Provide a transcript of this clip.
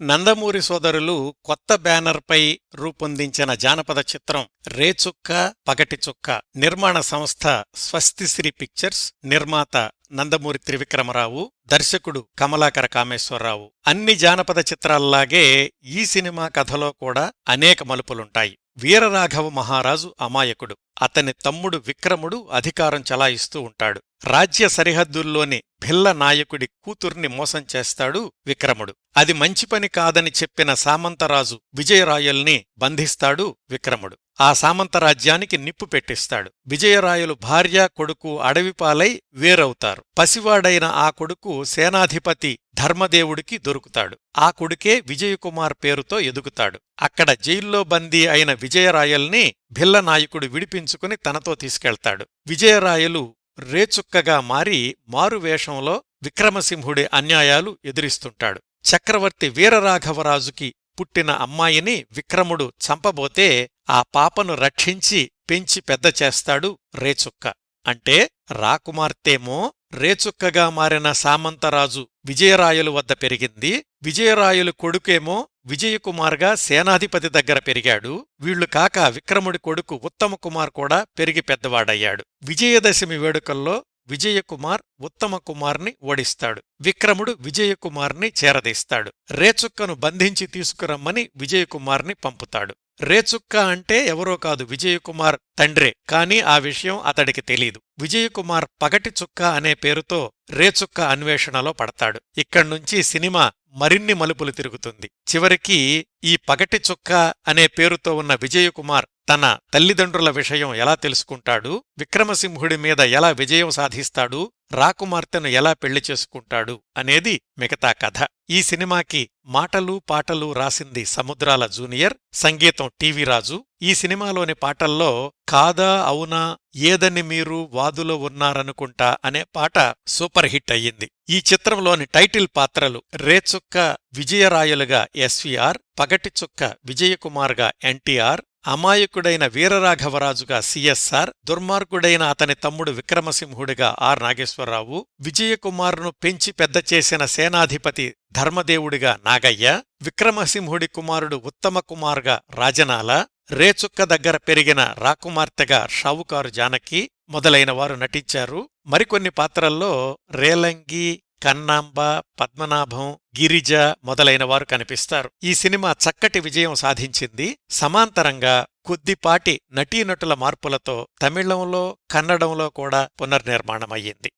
నందమూరి సోదరులు కొత్త బ్యానర్పై రూపొందించిన జానపద చిత్రం రేచుక్క పగటిచుక్క. నిర్మాణ సంస్థ స్వస్తిశ్రీ పిక్చర్స్. నిర్మాత నందమూరి త్రివిక్రమరావు. దర్శకుడు కమలాకర కామేశ్వరరావు. అన్ని జానపద చిత్రాల్లాగే ఈ సినిమా కథలో కూడా అనేక మలుపులుంటాయి. వీరరాఘవ మహారాజు అమాయకుడు. అతని తమ్ముడు విక్రముడు అధికారం చలాయిస్తూ ఉంటాడు. రాజ్య సరిహద్దుల్లోని భిల్ల నాయకుడి కూతుర్ని మోసం చేస్తాడు విక్రముడు. అది మంచి పని కాదని చెప్పిన సామంతరాజు విజయరాయల్ని బంధిస్తాడు విక్రముడు. ఆ సామంతరాజ్యానికి నిప్పు పెట్టిస్తాడు. విజయరాయలు భార్య కొడుకు అడవిపాలై వేరవుతారు. పసివాడైన ఆ కొడుకు సేనాధిపతి ధర్మదేవుడికి దొరుకుతాడు. ఆ కొడుకే విజయకుమార్ పేరుతో ఎదుగుతాడు. అక్కడ జైల్లో బందీ అయిన విజయరాయల్ని భిల్ల నాయకుడు విడిపించుకుని తనతో తీసుకెళ్తాడు. విజయరాయలు రేచుక్కగా మారి మారువేషంలో విక్రమసింహుడి అన్యాయాలు ఎదిరిస్తుంటాడు. చక్రవర్తి వీరరాఘవరాజుకి పుట్టిన అమ్మాయిని విక్రముడు చంపబోతే ఆ పాపను రక్షించి పెంచి పెద్ద చేస్తాడు రేచుక్క. అంటే రాకుమార్తెమో రేచుక్కగా మారిన సామంతరాజు విజయరాయలు వద్ద పెరిగింది. విజయరాయలు కొడుకేమో విజయకుమార్గా సేనాధిపతి దగ్గర పెరిగాడు. వీళ్లు కాక విక్రముడి కొడుకు ఉత్తమకుమార్ కూడా పెరిగి పెద్దవాడయ్యాడు. విజయదశమి వేడుకల్లో విజయకుమార్ ఉత్తమకుమార్ని ఓడిస్తాడు. విక్రముడు విజయకుమార్ని చేరదీస్తాడు. రేచుక్కను బంధించి తీసుకురమ్మని విజయకుమార్ని పంపుతాడు. రేచుక్క అంటే ఎవరో కాదు, విజయకుమార్ తండ్రే. కాని ఆ విషయం అతడికి తెలీదు. విజయకుమార్ పగటిచుక్క అనే పేరుతో రేచుక్క అన్వేషణలో పడతాడు. ఇక్కడ్నుంచి సినిమా మరిన్ని మలుపులు తిరుగుతుంది. చివరికి ఈ పగటిచుక్క అనే పేరుతో ఉన్న విజయకుమార్ తన తల్లిదండ్రుల విషయం ఎలా తెలుసుకుంటాడు, విక్రమసింహుడి మీద ఎలా విజయం సాధిస్తాడు, రాకుమార్తెను ఎలా పెళ్లి చేసుకుంటాడు అనేది మిగతా కథ. ఈ సినిమాకి మాటలు పాటలు రాసింది సముద్రాల జూనియర్, సంగీతం టీవీ రాజు. ఈ సినిమాలోని పాటల్లో కాదా అవునా ఏదని మీరు వాదులో ఉన్నారనుకుంటా అనే పాట సూపర్ హిట్ అయ్యింది. ఈ చిత్రంలోని టైటిల్ పాత్రలు రేచుక్క విజయరాయలుగా ఎస్వీఆర్, పగటిచుక్క విజయకుమార్గా ఎన్టీఆర్, అమాయకుడైన వీరరాఘవరాజుగా సిఎస్ఆర్, దుర్మార్గుడైన అతని తమ్ముడు విక్రమసింహుడిగా ఆర్ నాగేశ్వరరావు, విజయకుమార్ను పెంచి పెద్ద చేసిన సేనాధిపతి ధర్మదేవుడిగా నాగయ్య, విక్రమసింహుడి కుమారుడు ఉత్తమకుమార్గా రాజనాల, రేచుక్క దగ్గర పెరిగిన రాకుమార్తెగా షావుకారు జానకి మొదలైనవారు నటించారు. మరికొన్ని పాత్రల్లో రేలంగి, కన్నాంబ, పద్మనాభం, గిరిజ మొదలైనవారు కనిపిస్తారు. ఈ సినిమా చక్కటి విజయం సాధించింది. సమాంతరంగా కొద్దిపాటి నటీనటుల మార్పులతో తమిళంలో, కన్నడంలో కూడా పునర్నిర్మాణమయ్యింది.